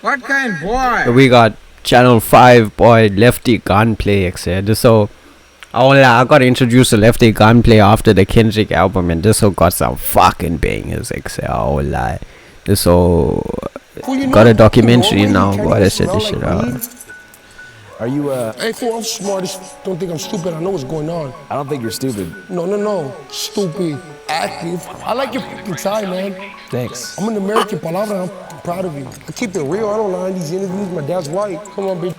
What kind boy? We got Channel 5 boy Lefty Gunplay XL. This so I got introduced to Lefty Gunplay after the Kendrick album, and this so got some fucking bangers XL. I won't lie. This so got a documentary now, boy. That shit this shit out. Are you Hey fool, I'm smart. Don't think I'm stupid. I know what's going on. I don't think you're stupid. No. Stupid. Active. I like your fucking tie, man. Thanks. I'm an American palabra. I'm proud of you. I keep it real. I don't lie in these interviews. My dad's white. Come on, bitch.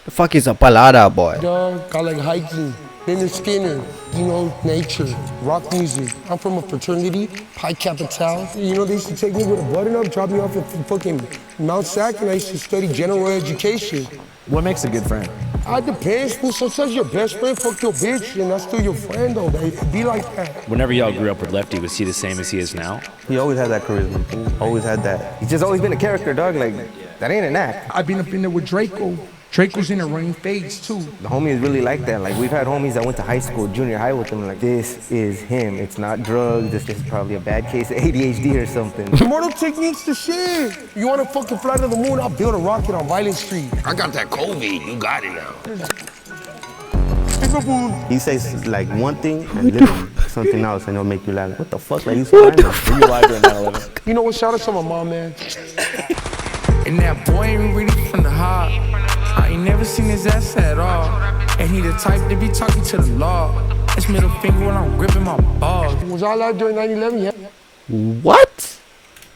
The fuck is a palada, boy? Dog. I like hiking. Leonard Skinner. You know, nature. Rock music. I'm from a fraternity. Pi Capital. You know, they used to take me with a button up, drop me off at fucking Mount Sac, and I used to study general education. What makes a good friend? It depends, fool. Sometimes your best friend fuck your bitch, and that's still your friend, though. It be like that. Whenever y'all grew up with Lefty, was he the same as he is now? He always had that charisma. Always had that. He's just always been a character, dog. Like, that ain't an act. I've been up in there with Draco. Draco's in the running phase too. The homie is really like that. Like, we've had homies that went to high school, junior high with him. Like, this is him. It's not drugs. This is probably a bad case of ADHD or something. Mortal techniques to shit. You want to fucking fly to the moon? I'll build a rocket on Violent Street. I got that COVID. You got it now. He says, like, one thing and literally something else, and it'll make you laugh. What the fuck? Like, he's fine. Were you alive during 9/11? You know what? Shout out to my mom, man. And that boy ain't really from the heart. I ain't never seen his ass at all. And he the type to be talking to the law. It's middle finger when I'm gripping my balls. Was I alive during 9/11? Yeah. What?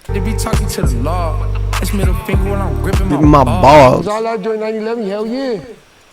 They be talking to the law. It's middle finger when I'm gripping My balls. Was I alive during 9/11? Hell yeah.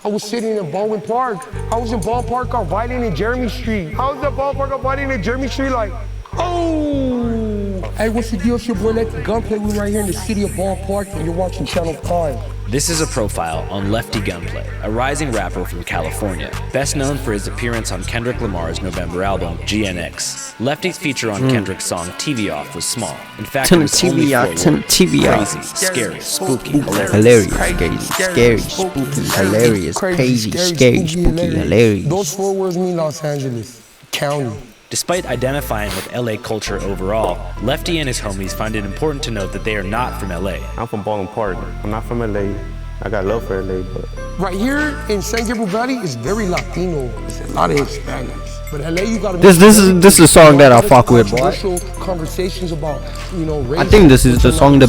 I was sitting in Baldwin Park. I was in Ballpark on Violent and Jeremy Street. I was at Ballpark on Violent and Jeremy Street like, oh! Hey, what's the deal? It's your boy Lefty Gunplay. We're right here in the city of Ballpark, and you're watching Channel 5. This is a profile on Lefty Gunplay, a rising rapper from California, best known for his appearance on Kendrick Lamar's November album, GNX. Lefty's feature on Kendrick's song TV Off was small. In fact, it was only 4 words. Crazy, scary, spooky, Hilarious, scary, spooky, hilarious, crazy, scary, spooky, hilarious. Those 4 words mean Los Angeles County. Despite identifying with LA culture overall, Lefty and his homies find it important to note that they are not from LA. I'm from Baldwin Park. I'm not from LA. I got love for LA, but... Right here in San Gabriel Valley is very Latino. There's a lot of Hispanics. But LA, you gotta... This is the song that I fuck with, boy. Conversations about, you know, race. I think this is the song, the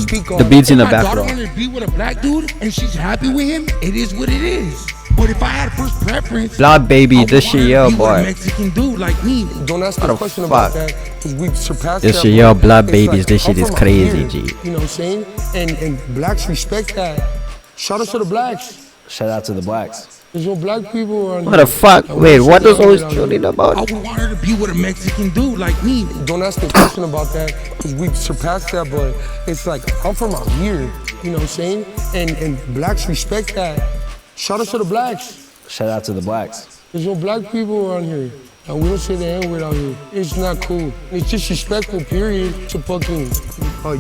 beats in the background. If my daughter wanted to be with a black dude and she's happy with him, it is what it is. But if I had first preference, Blood baby, this shit, yeah, boy. Mexican dude like me. Don't ask me a question about that, because we've surpassed this that. Shit, yo, blood babies, like, this shit is crazy, G. You know what I'm saying? And blacks respect that. Shout out to the blacks. Shout out to the blacks. There's no black people around here. What the fuck? Wait, what is always trolling about? I would want her to be with a Mexican dude like me. Don't ask me a question about that, because we've surpassed that, but it's like, I'm from out here, you know what I'm saying? And blacks respect that. Shout out to the blacks. Shout out to the blacks. There's no black people around here. And we don't say the N-word out here. It's not cool. It's disrespectful, period, to fucking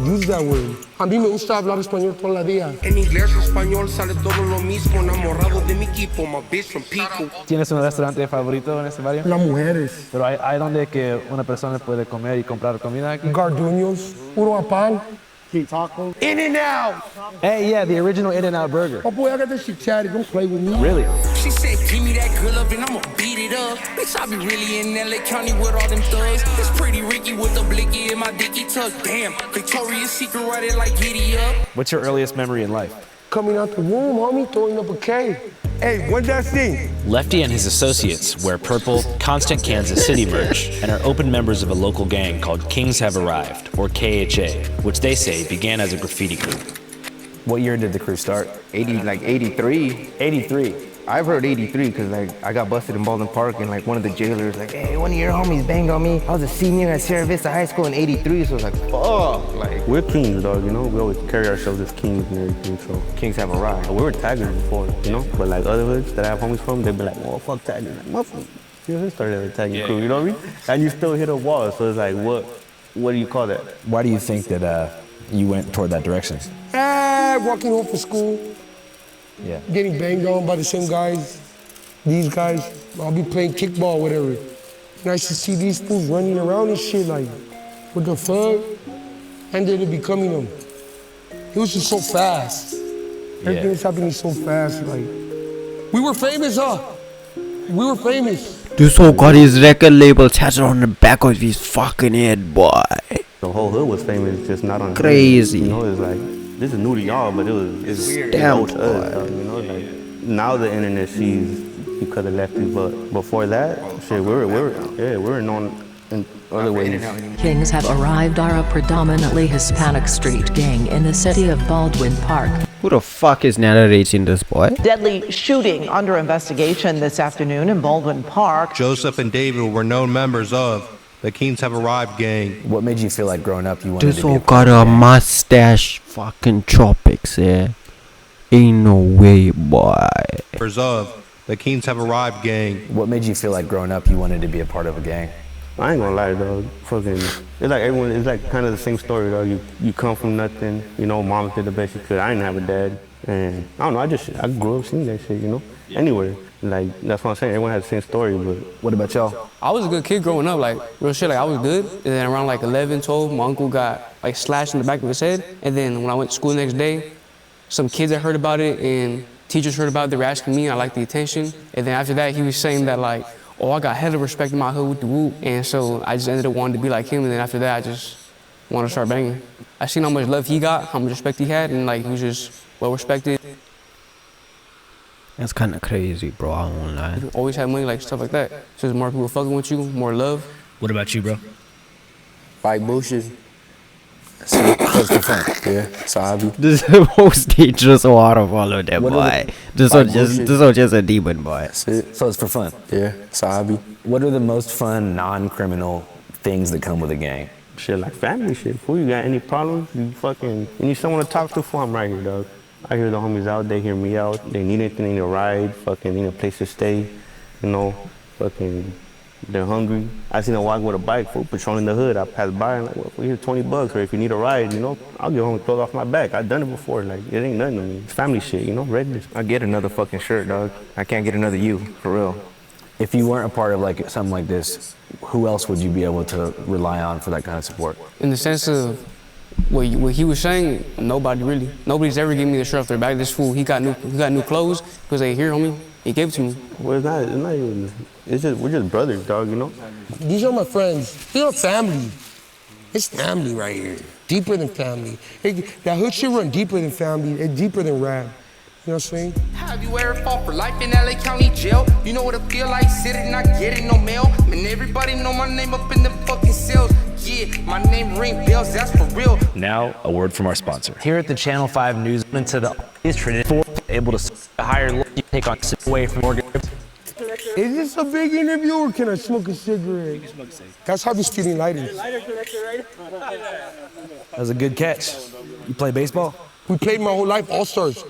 use that word. A mí me gusta hablar español toda la día. En inglés o español sale todo lo mismo. Enamorado de mi equipo, my bitch from Pico. ¿Tienes un restaurante favorito en este barrio? Las mujeres. Pero hay donde que una persona puede comer y comprar comida aquí. Garduños, puro apal. In and out. Hey, yeah, the original In-N-Out burger. Oh boy, I got this shit chatty. Don't play with me. Really? She said, give me that good love and I'ma beat it up. Bitch, I be really in LA County with all them thugs. It's pretty Ricky with the blicky in my dicky tuck. Damn, Victoria's Secret right it like giddy up. What's your earliest memory in life? Coming out the womb, homie, throwing up a K. Hey, what's that thing? Lefty and his associates wear purple, Constant Kansas City merch and are open members of a local gang called Kings Have Arrived, or KHA, which they say began as a graffiti group. What year did the crew start? 83. 83. I've heard 83 because, like, I got busted in Baldwin Park and, like, one of the jailers, like, hey, one of your homies banged on me. I was a senior at Sierra Vista High School in 83, so it's like, fuck. Like, we're kings, dog, you know? We always carry ourselves as kings and everything, so Kings Have Arrived. We were taggers before, you know? But, like, other hoods that I have homies from, they'd be like, well, fuck taggers. Like, motherfucker, you know, started a tagging crew, you know what I mean? And you still hit a wall, so it's like, what do you call that? Why do you think that you went toward that direction? Walking home from school. Yeah. Getting banged on by the same guys. These guys, I'll be playing kickball, whatever. And I used to see these fools running around and shit like, what the fuck? Ended up becoming them. It was just so fast. Everything was happening so fast. Like, we were famous, huh? We were famous. This all got his record label tattooed on the back of his fucking head, boy. The whole hood was famous, just not on Crazy. You know, it's like, this is new to y'all, but it's weird. Damn, To us, you know, like, now the internet sees because of Lefty, but before that, shit, we were known in other ways. Kings have arrived are a predominantly Hispanic street gang in the city of Baldwin Park. Who the fuck is narrating this, boy? Deadly shooting under investigation this afternoon in Baldwin Park. Joseph and David were known members of the Kings Have Arrived gang. What made you feel like growing up you wanted This to be all a part got of a the gang? mustache fucking tropics, yeah. Ain't no way, boy. Members of the Kings Have Arrived gang. What made you feel like growing up you wanted to be a part of a gang? I ain't gonna lie, dog. Fucking, it's like everyone. It's like kind of the same story, dog. You come from nothing. You know, mom did the best she could. I didn't have a dad, and I don't know. I grew up seeing that shit. You know, anywhere. Like that's what I'm saying. Everyone has the same story, but What about y'all? I was a good kid growing up, like real shit, like I was good. And then around like 11, 12, my uncle got like slashed in the back of his head. And then when I went to school the next day, some kids had heard about it and teachers heard about it. They were asking me, and I liked the attention. And then after that, he was saying that like, oh, I got hella respect in my hood with the whoop. And so I just ended up wanting to be like him. And then after that, I just wanted to start banging. I seen how much love he got, how much respect he had, and like he was just well respected. That's kind of crazy, bro. I won't lie. Always had money, like stuff like that. So there's more people fucking with you, more love. What about you, bro? Fight bullshit. That's for fun. Yeah, so I be. This is the most dangerous one of all of them, What are boy. This one bullshit? just a demon, boy. That's it. So it's for fun. Yeah, so I be. What are the most fun non-criminal things that come with a gang? shit like family shit. Fool, you got any problems? You need someone to talk to? Fool, I'm right here, dog. I hear the homies out. They hear me out. They need anything, they need a ride. Fucking need a place to stay. You know, fucking. They're hungry. I seen them walk with a bike, fool, patrolling the hood. I passed by and like, well, here's $20, or if you need a ride, you know, I'll get home and throw it off my back. I've done it before. Like, it ain't nothing to me. It's family shit, you know, redness. I get another fucking shirt, dog. I can't get another you, for real. If you weren't a part of like something like this, who else would you be able to rely on for that kind of support? In the sense of what he was saying, nobody really. Nobody's ever given me the shirt off their back. This fool, he got new clothes because they here, homie. He gave it to me. Well, it's not even, we're just brothers, dog, you know? These are my friends. These are family. It's family right here. Deeper than family. That hood shit run deeper than family. It's deeper than rap. You know what I'm saying? Have you ever fought for life in LA County Jail? You know what it feel like sitting not getting no mail? Man, everybody know my name up in the fucking cells. Yeah, my name ring bells, that's for real. Now, a word from our sponsor. Here at the Channel 5 News, into the is Trinity, able to hire you take on away from Morgan. Is this a big interview or can I smoke a cigarette? That's how he's stealing lighters. That was a good catch. You play baseball? We played my whole life, All-Stars,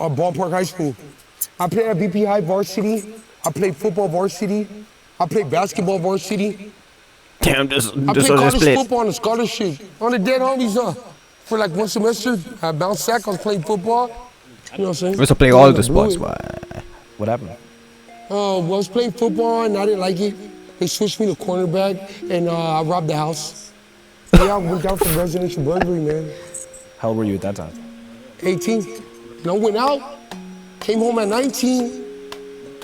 at Ballpark High School. I played at BP High varsity. I played football varsity. I played basketball varsity. Damn, this I was played a college split. football on a scholarship. On the dead homies, for like one semester, I bounced sack, I was playing football. You know what I'm saying? We used to play all the sports, but What happened? I was playing football and I didn't like it. They switched me to cornerback and I robbed the house. Yeah, I went down for residential burglary, man. How old were you at that time? 18. And I went out, came home at 19,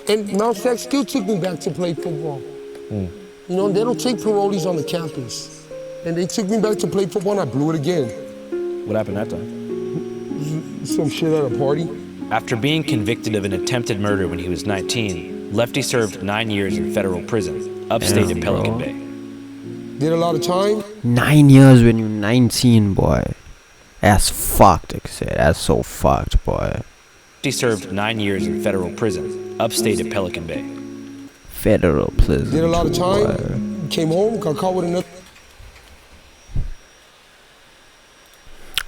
and Mount Sac still took me back to play football. You know, they don't take parolees on the campus. And they took me back to play football and I blew it again. What happened that time? Some shit at a party. After being convicted of an attempted murder when he was 19, Lefty served 9 years in federal prison, upstate in Pelican Bay. Did a lot of time. 9 years when you're 19, boy. That's fucked, I said. That's so fucked, boy. He served 9 years in federal prison, upstate at Pelican Bay. Federal prison. Did a lot of time. Boy. Came home, got caught with another.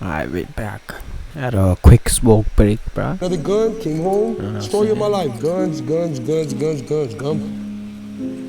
Alright, wait back. Had a quick smoke break, bruh. Another gun, came home. Story of my life. Guns. Gun.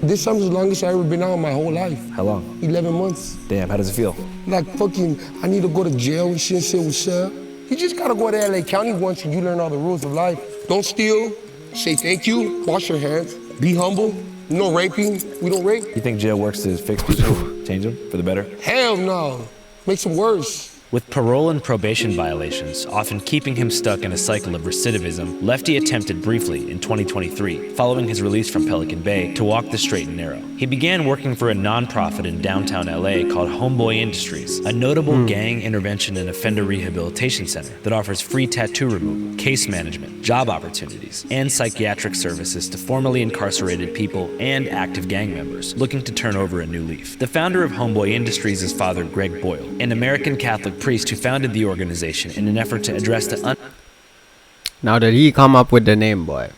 This time's the longest I ever been out in my whole life. How long? 11 months. Damn, how does it feel? Like fucking, I need to go to jail and shit and say what's up. You just gotta go to LA County once and you learn all the rules of life. Don't steal, say thank you, wash your hands, be humble, no raping, we don't rape. You think jail works to fix people, change them for the better? Hell no, makes them worse. With parole and probation violations often keeping him stuck in a cycle of recidivism, Lefty attempted briefly in 2023, following his release from Pelican Bay, to walk the straight and narrow. He began working for a nonprofit in downtown LA called Homeboy Industries, a notable gang intervention and offender rehabilitation center that offers free tattoo removal, case management, job opportunities, and psychiatric services to formerly incarcerated people and active gang members looking to turn over a new leaf. The founder of Homeboy Industries is Father Greg Boyle, an American Catholic priest who founded the organization in an effort to address the Now that he come up with the name, boy,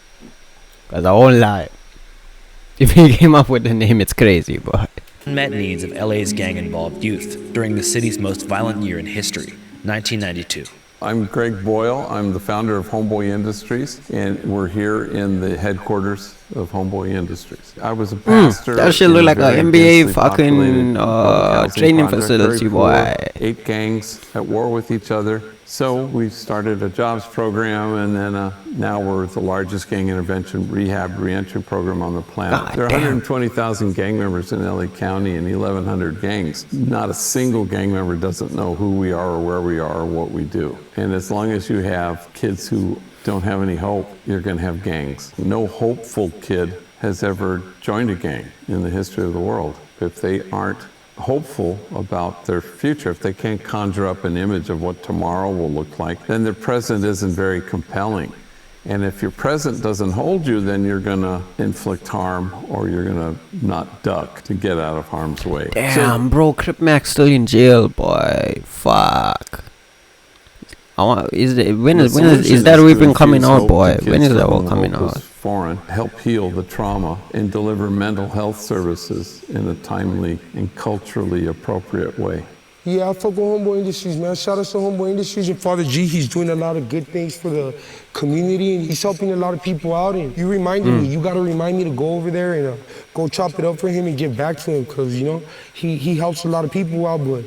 because I won't lie, if he came up with the name, it's crazy, boy. unmet needs of LA's gang-involved youth during the city's most violent year in history, 1992. I'm Greg Boyle. I'm the founder of Homeboy Industries, and we're here in the headquarters of Homeboy Industries. I was a pastor. That shit look like an NBA fucking training facility, boy. 8 gangs at war with each other. So we started a jobs program, and then now we're the largest gang intervention rehab reentry program on the planet. There are 120,000 gang members in LA County and 1,100 gangs. Not a single gang member doesn't know who we are or where we are or what we do. And as long as you have kids who don't have any hope, you're going to have gangs. No hopeful kid has ever joined a gang in the history of the world. If they aren't hopeful about their future, if they can't conjure up an image of what tomorrow will look like, then their present isn't very compelling. And if your present doesn't hold you, then you're going to inflict harm, or you're going to not duck to get out of harm's way. Damn, bro, Crip Mac's still in jail, boy. Fuck. Is that even coming out, boy? When is that all coming out? Foreign, help heal the trauma and deliver mental health services in a timely and culturally appropriate way. Yeah, I fuck with Homeboy Industries, man. Shout out to Homeboy Industries and Father G. He's doing a lot of good things for the community, and he's helping a lot of people out. And you reminded me, you got to remind me to go over there and go chop it up for him and give back to him, because, you know, he helps a lot of people out. But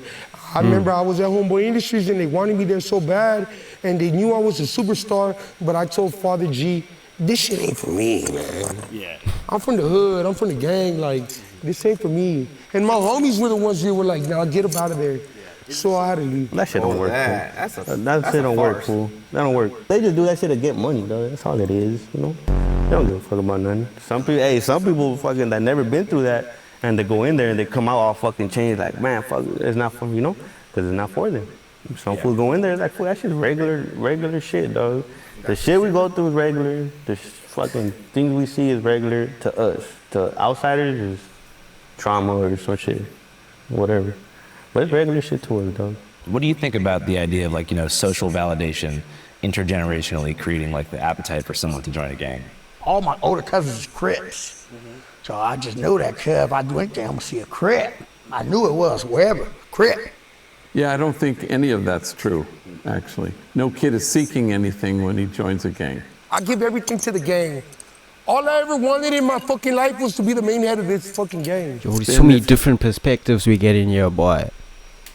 I remember I was at Homeboy Industries and they wanted me there so bad, and they knew I was a superstar, but I told Father G, this shit ain't for me, man. Yeah. I'm from the hood, I'm from the gang, like, this ain't for me. And my homies were the ones that were like, nah, get up out of there. So I had to leave. That shit don't work, fool. That shit don't work, fool. That don't work. They just do that shit to get money, though. That's all it is, you know? They don't give a fuck about nothing. Some people fucking that never been through that, and they go in there and they come out all fucking changed, like, man, fuck, it's not for, you know? Because it's not for them. Some fools go in there like, fool, that shit's regular shit, dog. The shit we go through is regular. The fucking things we see is regular to us. To outsiders is trauma or some shit, whatever. But it's regular shit to us, dog. What do you think about the idea of, like, you know, social validation intergenerationally creating, like, the appetite for someone to join a gang? All my older cousins is Crips. So I just knew that, cuz if I went there, I'm gonna see a Crip. I knew it was, wherever, Crip. Yeah, I don't think any of that's true, actually. No kid is seeking anything when he joins a gang. I give everything to the gang. All I ever wanted in my fucking life was to be the main head of this fucking gang. Yo, there's so many different perspectives we get in here, boy.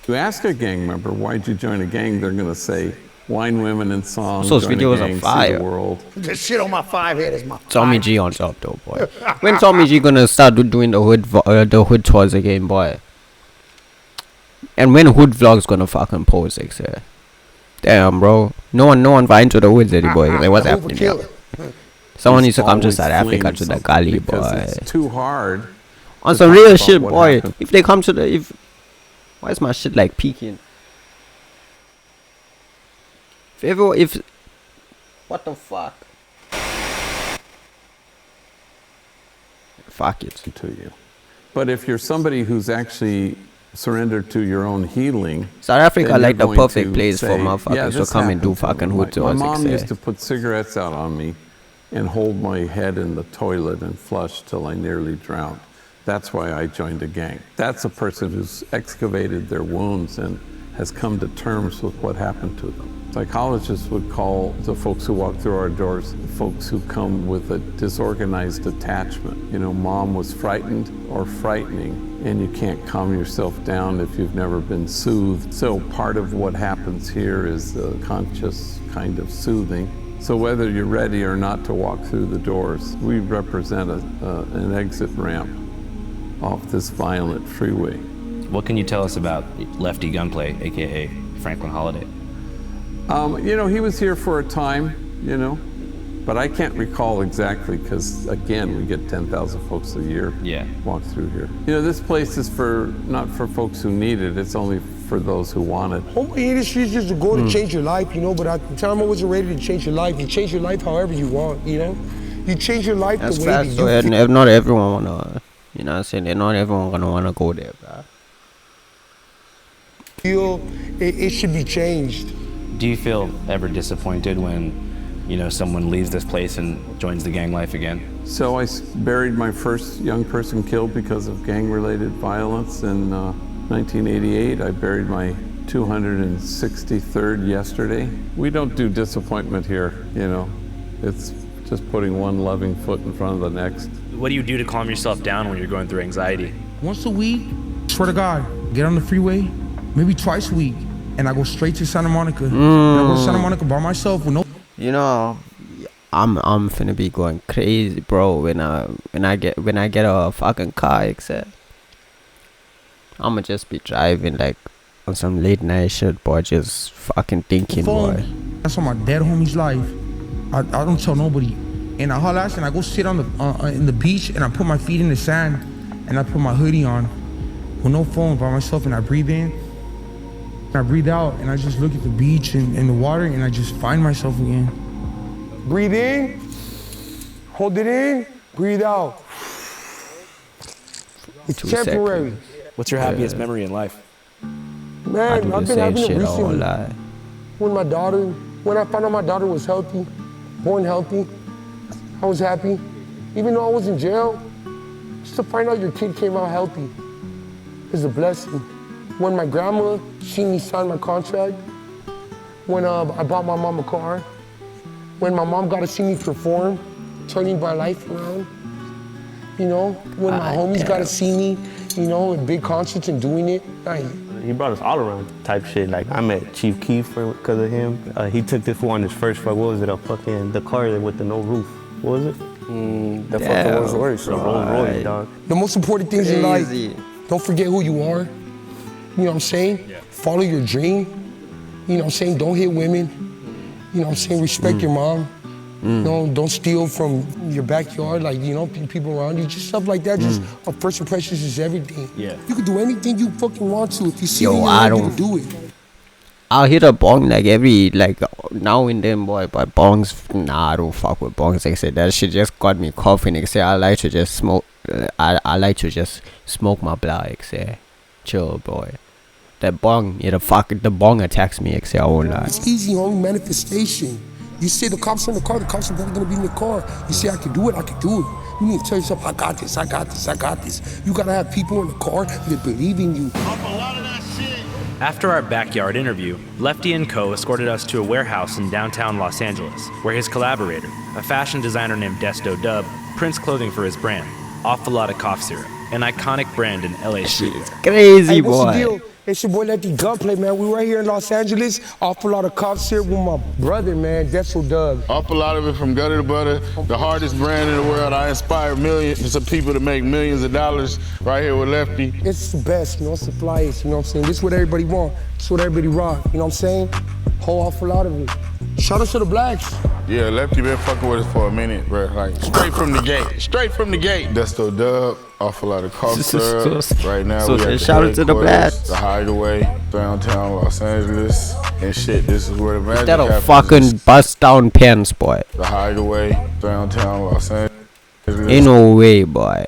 You ask a gang member, why'd you join a gang? They're gonna say, wine, women, and songs. Those videos are fire. The world. The shit on my 5 head is my Tommy G on top, though, boy. When Tommy G gonna start doing the hood tours again, boy? And when hood vlogs gonna fucking post, like, damn, bro. No one finds to the hoods anymore. Like, what's happening here? Someone needs to come to South Africa to the gully, boy. It's too hard. On some real shit, boy. Happened. If they come to the, why is my shit like peaking? What the fuck? Fuck it to you. But if you're somebody who's actually surrendered to your own healing, South Africa like the perfect place for motherfuckers to come and do fucking hood tours. My mom used to put cigarettes out on me and hold my head in the toilet and flush till I nearly drowned. That's why I joined a gang. That's a person who's excavated their wounds and has come to terms with what happened to them. Psychologists would call the folks who walk through our doors folks who come with a disorganized attachment. You know, mom was frightened or frightening, and you can't calm yourself down if you've never been soothed. So part of what happens here is a conscious kind of soothing. So whether you're ready or not to walk through the doors, we represent an exit ramp off this violent freeway. What can you tell us about Lefty Gunplay, aka Franklin Holiday? You know, he was here for a time, you know, but I can't recall exactly because, again, we get 10,000 folks a year walk through here. You know, this place is not for folks who need it, it's only for those who want it. Homeboy industry is just a goal to change your life, you know, but at the time I wasn't ready to change your life. You change your life however you want, you know? You change your life That's the way that you so feel. not everyone wanna, you know what I'm saying? Not everyone gonna wanna go there, bro. It should be changed. Do you feel ever disappointed when, you know, someone leaves this place and joins the gang life again? So I buried my first young person killed because of gang-related violence in 1988. I buried my 263rd yesterday. We don't do disappointment here, you know. It's just putting one loving foot in front of the next. What do you do to calm yourself down when you're going through anxiety? Once a week, swear to God, get on the freeway, maybe twice a week, and I go straight to Santa Monica. And I go to Santa Monica by myself with no. You know, I'm finna be going crazy, bro. When I get a fucking car, except I'ma just be driving like on some late night shit, boy. Just fucking thinking, boy. That's on my dead homie's life. I don't tell nobody. And I haul ass and I go sit on the in the beach and I put my feet in the sand and I put my hoodie on with no phone by myself and I breathe in. And I breathe out and I just look at the beach and the water and I just find myself again. Breathe in, hold it in, breathe out. It's temporary. What's your happiest memory in life? Man, I've been having it recently. When I found out my daughter was healthy, born healthy, I was happy. Even though I was in jail, just to find out your kid came out healthy is a blessing. When my grandma seen me sign my contract, when I bought my mom a car, when my mom got to see me perform, turning my life around, you know, when my homies got to see me, you know, in big concerts and doing it. He brought us all around type shit. Like I met Chief Keef because of him. He took this one his first fuck. What was it? The car with the no roof. What was it? The fucking Rolls Royce. The Rolls Royce, dog. The most important things in life, don't forget who you are. You know what I'm saying? Yeah. Follow your dream. You know what I'm saying? Don't hit women. You know what I'm saying? Respect your mom. No, don't steal from your backyard, like, you know, people around you, just stuff like that. Just first impressions is everything. Yeah. You can do anything you fucking want to if you see it, you can do it. I'll hit a bong like now and then, boy, but bongs, nah, I don't fuck with bongs. Like I said, that shit just got me coughing. Like I said, I like to just smoke, I like to just smoke my blood, like I said. Chill, boy. That bong, the bong attacks me, like I said, I won't lie. It's easy, homie, manifestation. You say the cops are in the car, the cops are probably gonna be in the car. You say, I can do it, I can do it. You need to tell yourself, I got this, I got this, I got this. You gotta have people in the car that believe in you. After our backyard interview, Lefty and Co. escorted us to a warehouse in downtown Los Angeles, where his collaborator, a fashion designer named Desto Dub, prints clothing for his brand, Awful Lotta Cough Syrup, an iconic brand in LA streetwear. Crazy, hey, boy. What's the deal? It's your boy Lefty Gunplay, man. We right here in Los Angeles. Awful Lotta Cough Syrup with my brother, man, Desto Dub. Awful lot of it from gutter to butter, the hardest brand in the world. I inspire millions of people to make millions of dollars right here with Lefty. It's the best, you know, it's the flyest, you know what I'm saying? This is what everybody want. This is what everybody rock, you know what I'm saying? Whole awful lot of it. Shout out to the blacks. Yeah, Lefty been fucking with us for a minute, bro. Like, straight from the gate, straight from the gate. Desto Dub, Awful Lotta Cough Syrup. Right now, we at shout out to the blacks. The Hideaway, downtown Los Angeles. And shit, this is where the magic That'll happens. fucking bust down pants, boy. The Hideaway, downtown Los Angeles. Ain't no way, boy.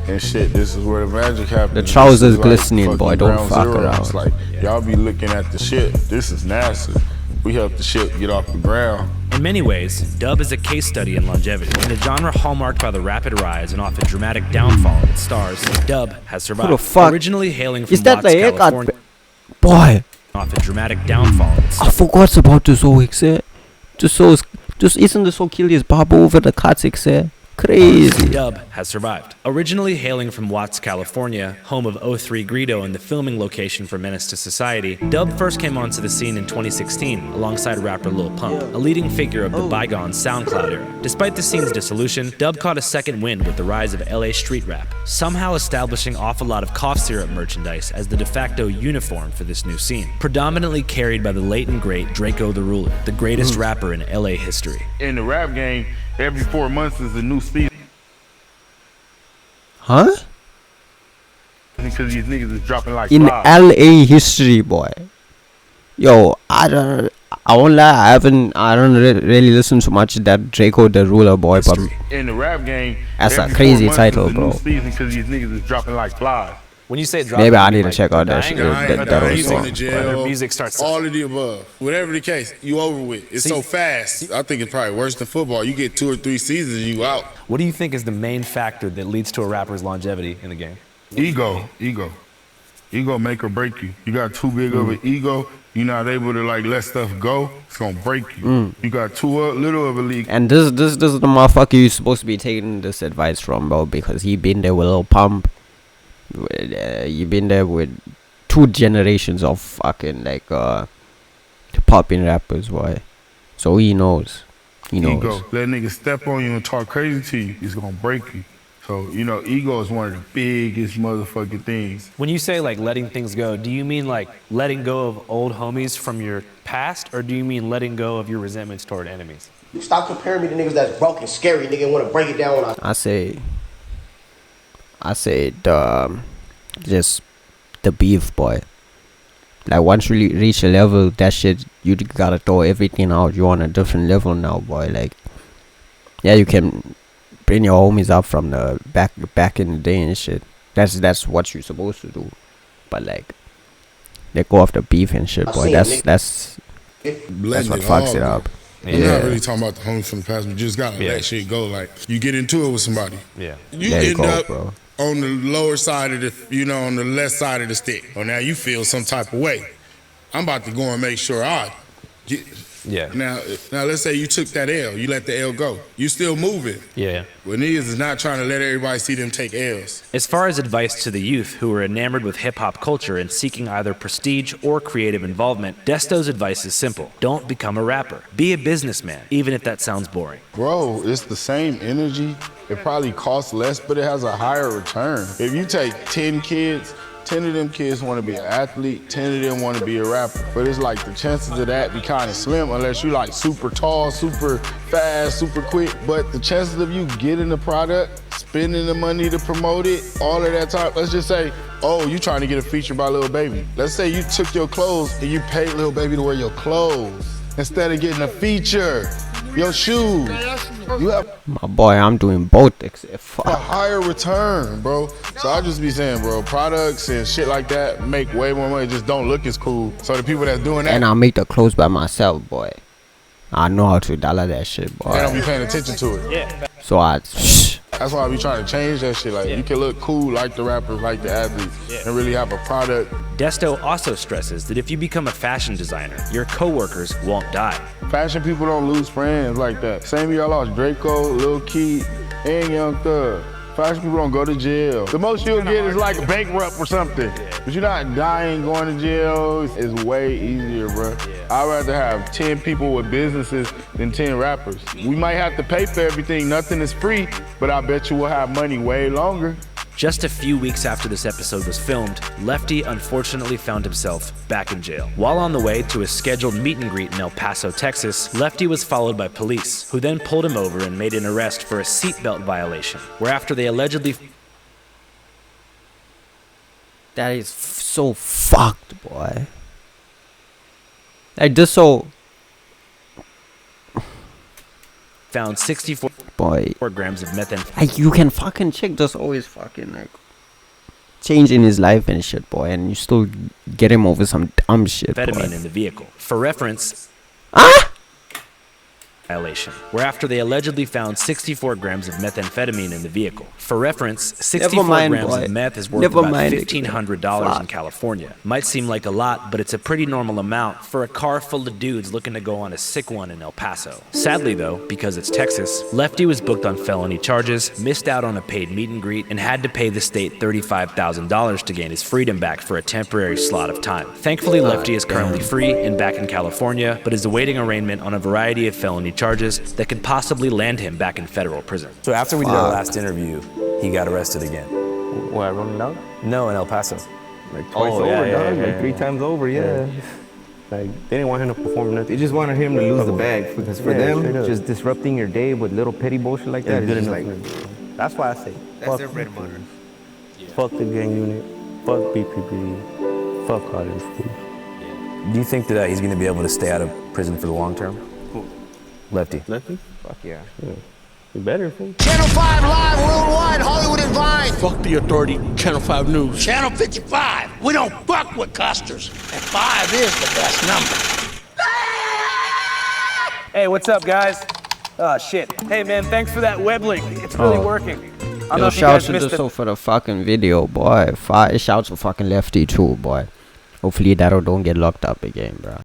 And shit, this is where the magic happens. The trousers like glistening, boy. Don't fuck around. It's like, y'all be looking at the shit. This is NASA. We help the shit get off the ground. In many ways, dub is a case study in longevity. In a genre hallmarked by the rapid rise and often dramatic downfall of its stars, dub has survived. Who the fuck? Originally hailing from Is that Watts, the haircut? California, Boy, often dramatic downfall of its I forgot about this whole exit. Just isn't this so kill his barber over the cuts exit? crazy. Dub has survived. Originally hailing from Watts, California, home of O3 Greedo and the filming location for Menace to Society, Dub first came onto the scene in 2016 alongside rapper Lil Pump, a leading figure of the bygone SoundCloud era. Despite the scene's dissolution, Dub caught a second wind with the rise of LA street rap, somehow establishing off a lot of cough syrup merchandise as the de facto uniform for this new scene, predominantly carried by the late and great Draco the Ruler, the greatest rapper in LA history. In the rap game, every 4 months is a new season. Huh? Because these niggas is dropping like In flies. LA history, boy. Yo, I won't lie, I don't really listen to much of that Draco the Ruler, boy, but In the rap game, that's a every 4 crazy months title, is a bro. new season because these niggas is dropping like flies. When you say drop, Maybe I need to check out that shit. That He's was in the jail. Music starts. All of the above. Whatever the case, you over with. It's so fast. I think it's probably worse than football. You get 2 or 3 seasons, you out. What do you think is the main factor that leads to a rapper's longevity in the game? Ego. Ego make or break you. You got too big of an ego, you're not able to like let stuff go, it's gonna break you. You got too little of a league. And this is the motherfucker you're supposed to be taking this advice from, bro, because he been there with Lil Pump. You been there with 2 generations of fucking like popping rappers, boy. So he knows. Ego. Let niggas step on you and talk crazy to you, it's gonna break you. So, ego is one of the biggest motherfucking things. When you say like letting things go, do you mean like letting go of old homies from your past, or do you mean letting go of your resentments toward enemies? Stop comparing me to niggas that's broke and scary, nigga, want to break it down when I say just the beef, boy. Like once you reach a level, that shit, you gotta throw everything out. You're on a different level now, boy. Like, yeah, you can bring your homies up from the back in the day and shit. That's what you're supposed to do. But like, let go of the beef and shit, boy. That's what fucks it up. We're not really talking about the homies from the past. We just gotta let shit go. Like, you get into it with somebody. Yeah. You end up on the lower side of the, on the left side of the stick. Or now you feel some type of way. I'm about to go and make sure I get. Yeah. Now let's say you took that L. You let the L go. You still moving. Yeah. Well, niggas is not trying to let everybody see them take L's. As far as advice to the youth who are enamored with hip-hop culture and seeking either prestige or creative involvement, Desto's advice is simple. Don't become a rapper. Be a businessman, even if that sounds boring. Bro, it's the same energy. It probably costs less, but it has a higher return. If you take 10 kids, 10 of them kids want to be an athlete, 10 of them want to be a rapper. But it's like the chances of that be kind of slim unless you like super tall, super fast, super quick. But the chances of you getting the product, spending the money to promote it, all of that time, let's just say, oh, you trying to get a feature by Lil Baby. Let's say you took your clothes and you paid Lil Baby to wear your clothes instead of getting a feature. Your shoes. You have my boy, I'm doing both except a higher return, bro. So I just be saying, bro, products and shit like that make way more money, just don't look as cool. So the people that's doing that, and I make the clothes by myself, boy. I know how to dollar that shit, boy. they don't be paying attention to it. Yeah. So that's why I be trying to change that shit. Like, you can look cool like the rappers, like the athletes, and really have a product. Desto also stresses that if you become a fashion designer, your coworkers won't die. Fashion people don't lose friends like that. Same year I lost Draco, Lil Keith, and Young Thug. Fashion people don't go to jail. The most you'll get is like bankrupt or something. But you're not dying going to jail. It's way easier, bro. I'd rather have 10 people with businesses than 10 rappers. We might have to pay for everything. Nothing is free, but I bet you we'll have money way longer. Just a few weeks after this episode was filmed, Lefty unfortunately found himself back in jail. While on the way to a scheduled meet and greet in El Paso, Texas, Lefty was followed by police, who then pulled him over and made an arrest for a seatbelt violation, whereafter they allegedly... That is so fucked, boy. Like this so... found 64 grams of methamphetamine. Like you can fucking check this always fucking like changing his life and shit, boy, and you still get him over some dumb shit, boy. In the vehicle. For reference, violation. violation, where after they allegedly found 64 grams of methamphetamine in the vehicle. For reference, 64 grams of meth is worth about $1,500 in California. Might seem like a lot, but it's a pretty normal amount for a car full of dudes looking to go on a sick one in El Paso. Sadly though, because it's Texas, Lefty was booked on felony charges, missed out on a paid meet and greet, and had to pay the state $35,000 to gain his freedom back for a temporary slot of time. Thankfully, Lefty is currently free and back in California, but is awaiting arraignment on a variety of felony charges that could possibly land him back in federal prison. So after we did our last interview, he got arrested again. What, running out? No, in El Paso. Like twice over, dog. Like 3 times over, yeah. Like, they didn't want him to perform nothing. They just wanted him to lose the bag, because for them, just disrupting your day with little petty bullshit like that is just like... That's why I say, that's their bread and butter. Fuck the gang unit, fuck BPP, fuck all this food. Do you think that he's going to be able to stay out of prison for the long term? Who? Lefty. Lefty? Fuck yeah. You better, fool. Channel 5 Live Worldwide, Hollywood and Vine. Fuck the authority, Channel 5 News. Channel 55. We don't fuck with custers. And 5 is the best number. Hey, what's up, guys? Oh, shit. Hey, man, thanks for that web link. It's really working. I don't know if you guys missed it. For the fucking video, boy. Shout to fucking Lefty too, boy. Hopefully that don't get locked up again, bro.